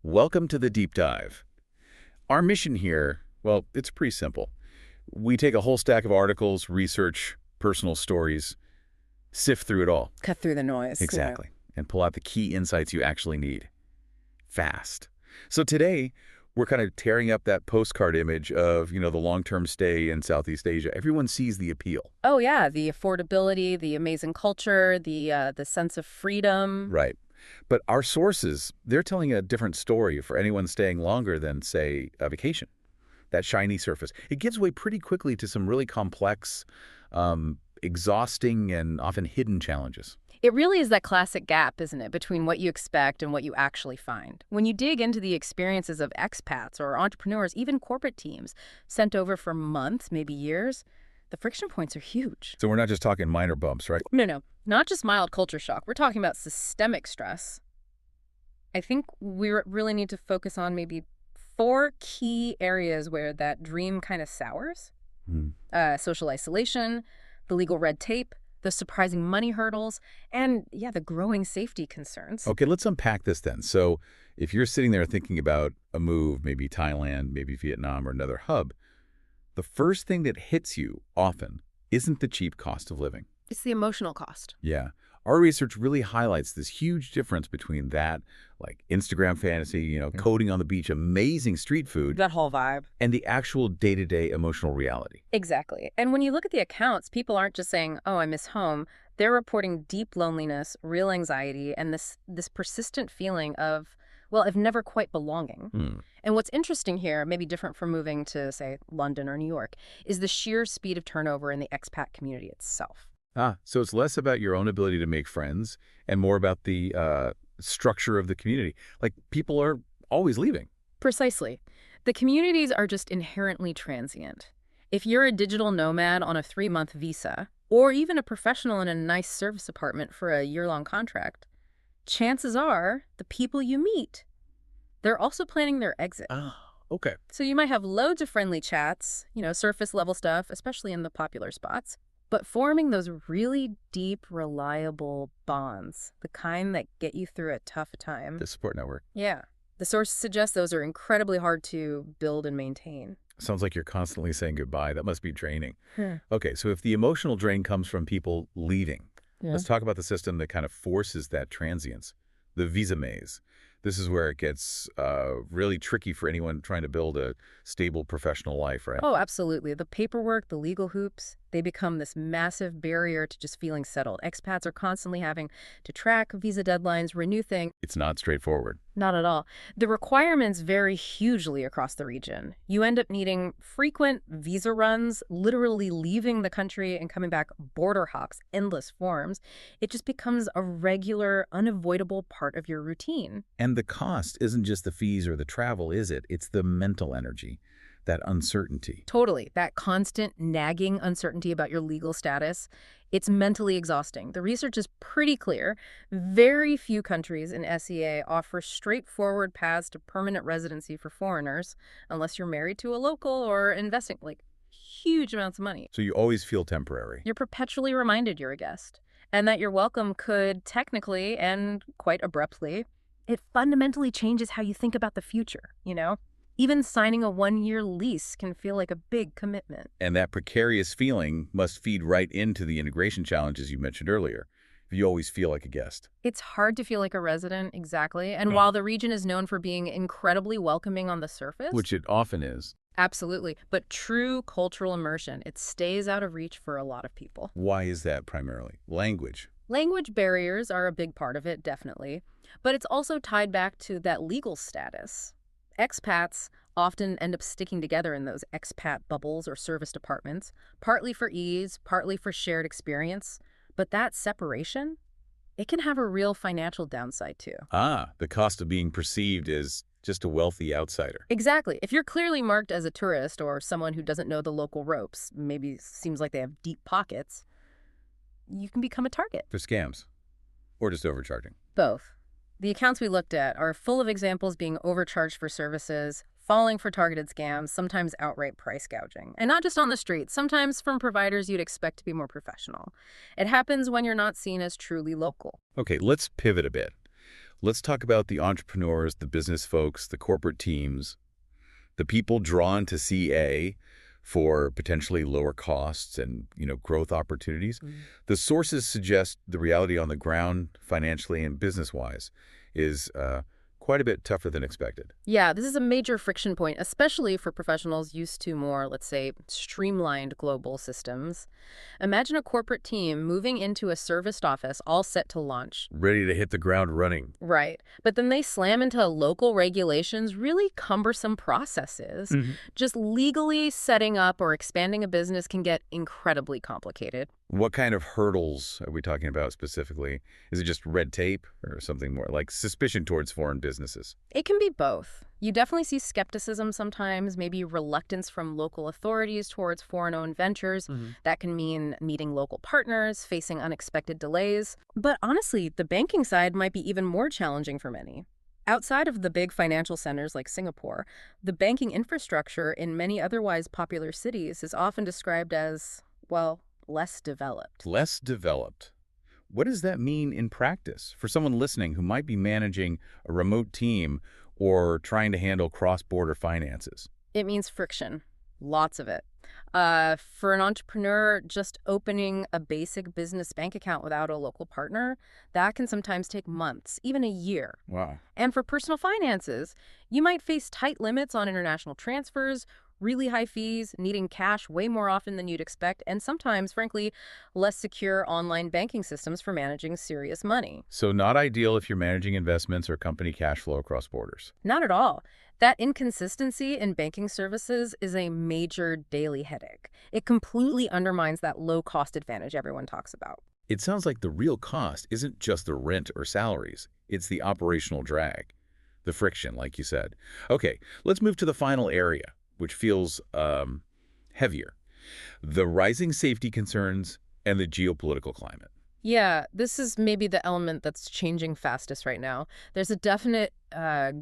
Welcome to the Deep Dive. Our mission here, well, it's pretty simple. We take a whole stack of articles, research, personal stories, sift through it all. Cut through the noise. Exactly. And pull out the key insights you actually need. Fast. So today, we're kind of tearing up that postcard image of, the long-term stay in Southeast Asia. Everyone sees the appeal. Oh, yeah. The affordability, the amazing culture, the sense of freedom. Right. But our sources, they're telling a different story for anyone staying longer than, say, a vacation. That shiny surface. It gives way pretty quickly to some really complex, exhausting, and often hidden challenges. It really is that classic gap, isn't it, between what you expect and what you actually find. When you dig into the experiences of expats or entrepreneurs, even corporate teams, sent over for months, maybe years, the friction points are huge. So we're not just talking minor bumps, right? No. Not just mild culture shock. We're talking about systemic stress. I think we really need to focus on maybe 4 key areas where that dream kind of sours. Social isolation, the legal red tape, the surprising money hurdles, and, the growing safety concerns. Okay, let's unpack this then. So if you're sitting there thinking about a move, maybe Thailand, maybe Vietnam, or another hub, the first thing that hits you often isn't the cheap cost of living. It's the emotional cost. Yeah. Our research really highlights this huge difference between that, like Instagram fantasy, coding on the beach, amazing street food, That whole vibe. and the actual day-to-day emotional reality. Exactly. And when you look at the accounts, people aren't just saying, oh, I miss home. They're reporting deep loneliness, real anxiety, and this persistent feeling of, of never quite belonging. And what's interesting here, maybe different from moving to, say, London or New York, is the sheer speed of turnover in the expat community itself. So it's less about your own ability to make friends and more about the structure of the community. Like, people are always leaving. Precisely. The communities are just inherently transient. If you're a digital nomad on a 3-month visa, or even a professional in a nice service apartment for a year-long contract, chances are the people you meet, they're also planning their exit. Okay. So you might have loads of friendly chats, surface-level stuff, especially in the popular spots. But forming those really deep, reliable bonds, the kind that get you through a tough time. The support network. Yeah. The sources suggest those are incredibly hard to build and maintain. Sounds like you're constantly saying goodbye. That must be draining. Okay, so if the emotional drain comes from people leaving, let's talk about the system that kind of forces that transience, the visa maze. This is where it gets really tricky for anyone trying to build a stable professional life, right? Oh, absolutely. The paperwork, the legal hoops, they become this massive barrier to just feeling settled. Expats are constantly having to track visa deadlines, renew things. It's not straightforward. Not at all. The requirements vary hugely across the region. You end up needing frequent visa runs, literally leaving the country and coming back, border hops, endless forms. It just becomes a regular, unavoidable part of your routine. And the cost isn't just the fees or the travel, is it? It's the mental energy, that uncertainty. Totally. That constant nagging uncertainty about your legal status, it's mentally exhausting. The research is pretty clear. Very few countries in SEA offer straightforward paths to permanent residency for foreigners, unless you're married to a local or investing huge amounts of money. So you always feel temporary. You're perpetually reminded you're a guest, and that your welcome could technically and quite abruptly, it fundamentally changes how you think about the future, Even signing a 1-year lease can feel like a big commitment. And that precarious feeling must feed right into the integration challenges you mentioned earlier. You always feel like a guest. It's hard to feel like a resident, exactly. And while the region is known for being incredibly welcoming on the surface, Which it often is. Absolutely. But true cultural immersion, it stays out of reach for a lot of people. Why is that primarily? Language. Language barriers are a big part of it, definitely. But it's also tied back to that legal status. Expats often end up sticking together in those expat bubbles or service departments, partly for ease, partly for shared experience. But that separation, it can have a real financial downside too. The cost of being perceived as just a wealthy outsider. Exactly. If you're clearly marked as a tourist or someone who doesn't know the local ropes, maybe seems like they have deep pockets, you can become a target. For scams. Or just overcharging. Both. The accounts we looked at are full of examples being overcharged for services, falling for targeted scams, sometimes outright price gouging. And not just on the street, sometimes from providers you'd expect to be more professional. It happens when you're not seen as truly local. Okay, let's pivot a bit. Let's talk about the entrepreneurs, the business folks, the corporate teams, the people drawn to CA for potentially lower costs and, growth opportunities. The sources suggest the reality on the ground, financially and business-wise, is quite a bit tougher than expected. Yeah, this is a major friction point, especially for professionals used to more, let's say, streamlined global systems. Imagine a corporate team moving into a serviced office all set to launch. Ready to hit the ground running. Right. But then they slam into local regulations, really cumbersome processes. Just legally setting up or expanding a business can get incredibly complicated. What kind of hurdles are we talking about specifically? Is it just red tape or something more like suspicion towards foreign businesses? It can be both. You definitely see skepticism sometimes, maybe reluctance from local authorities towards foreign-owned ventures. That can mean meeting local partners, facing unexpected delays. But honestly, the banking side might be even more challenging for many. Outside of the big financial centers like Singapore, the banking infrastructure in many otherwise popular cities is often described as, well, less developed. Less developed. What does that mean in practice for someone listening who might be managing a remote team or trying to handle cross-border finances? It means friction. Lots of it. For an entrepreneur, just opening a basic business bank account without a local partner, that can sometimes take months, even a year. Wow. And for personal finances, you might face tight limits on international transfers, really high fees, needing cash way more often than you'd expect, and sometimes, frankly, less secure online banking systems for managing serious money. So not ideal if you're managing investments or company cash flow across borders. Not at all. That inconsistency in banking services is a major daily headache. It completely undermines that low-cost advantage everyone talks about. It sounds like the real cost isn't just the rent or salaries. It's the operational drag, the friction, like you said. Okay, let's move to the final area, which feels heavier. The rising safety concerns and the geopolitical climate. Yeah, this is maybe the element that's changing fastest right now. There's a definite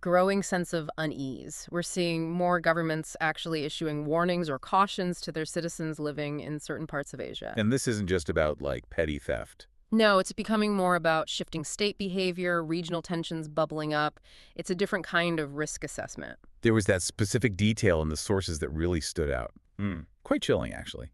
growing sense of unease. We're seeing more governments actually issuing warnings or cautions to their citizens living in certain parts of Asia. And this isn't just about, petty theft. No, it's becoming more about shifting state behavior, regional tensions bubbling up. It's a different kind of risk assessment. There was that specific detail in the sources that really stood out. Quite chilling, actually.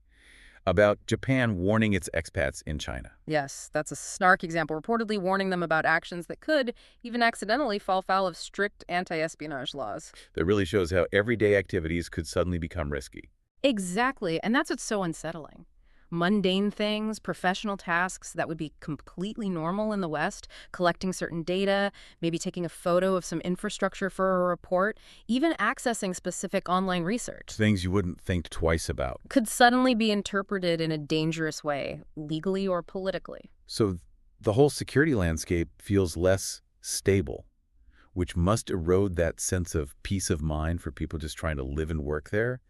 About Japan warning its expats in China. Yes, that's a stark example, reportedly warning them about actions that could, even accidentally, fall foul of strict anti-espionage laws. That really shows how everyday activities could suddenly become risky. Exactly, and that's what's so unsettling. Mundane things, professional tasks that would be completely normal in the West, collecting certain data, maybe taking a photo of some infrastructure for a report, even accessing specific online research. Things you wouldn't think twice about. Could suddenly be interpreted in a dangerous way, legally or politically. So the whole security landscape feels less stable, which must erode that sense of peace of mind for people just trying to live and work there.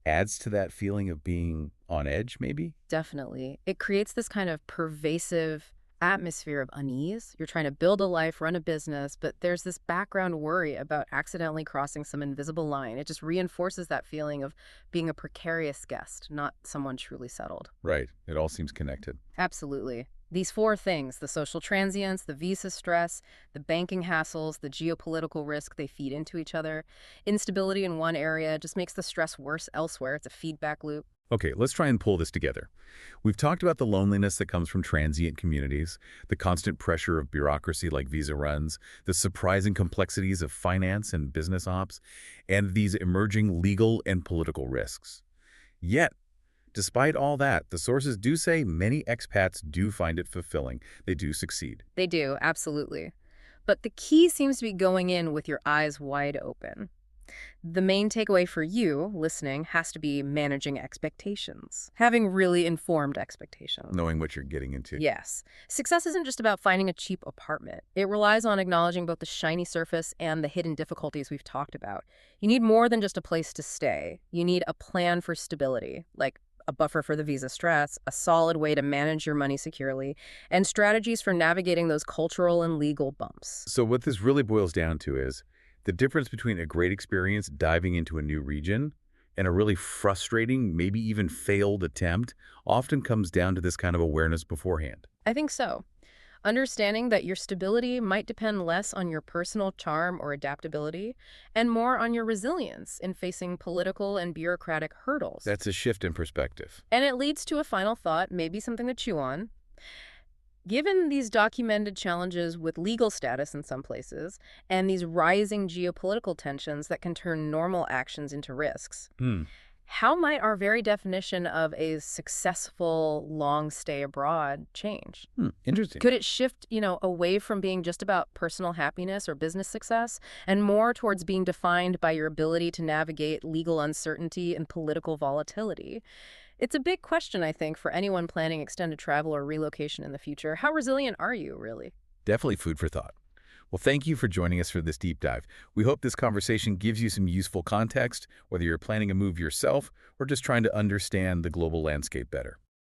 Adds to that feeling of being on edge, maybe? Definitely. It creates this kind of pervasive atmosphere of unease. You're trying to build a life, run a business, but there's this background worry about accidentally crossing some invisible line. It just reinforces that feeling of being a precarious guest, not someone truly settled. Right. It all seems connected. Absolutely. These four things, the social transience, the visa stress, the banking hassles, the geopolitical risk, they feed into each other. Instability in one area just makes the stress worse elsewhere. It's a feedback loop. Okay, let's try and pull this together. We've talked about the loneliness that comes from transient communities, the constant pressure of bureaucracy like visa runs, the surprising complexities of finance and business ops, and these emerging legal and political risks. Yet, despite all that, the sources do say many expats do find it fulfilling. They do succeed. They do, absolutely. But the key seems to be going in with your eyes wide open. The main takeaway for you, listening, has to be managing expectations. Having really informed expectations. Knowing what you're getting into. Yes. Success isn't just about finding a cheap apartment. It relies on acknowledging both the shiny surface and the hidden difficulties we've talked about. You need more than just a place to stay. You need a plan for stability, like a buffer for the visa stress, a solid way to manage your money securely, and strategies for navigating those cultural and legal bumps. So what this really boils down to is the difference between a great experience diving into a new region and a really frustrating, maybe even failed attempt often comes down to this kind of awareness beforehand. I think so. Understanding that your stability might depend less on your personal charm or adaptability and more on your resilience in facing political and bureaucratic hurdles. That's a shift in perspective. And it leads to a final thought, maybe something to chew on. Given these documented challenges with legal status in some places and these rising geopolitical tensions that can turn normal actions into risks, Hmm. how might our very definition of a successful long stay abroad change? Interesting. Could it shift, away from being just about personal happiness or business success and more towards being defined by your ability to navigate legal uncertainty and political volatility? It's a big question, I think, for anyone planning extended travel or relocation in the future. How resilient are you, really? Definitely food for thought. Well, thank you for joining us for this deep dive. We hope this conversation gives you some useful context, whether you're planning a move yourself or just trying to understand the global landscape better.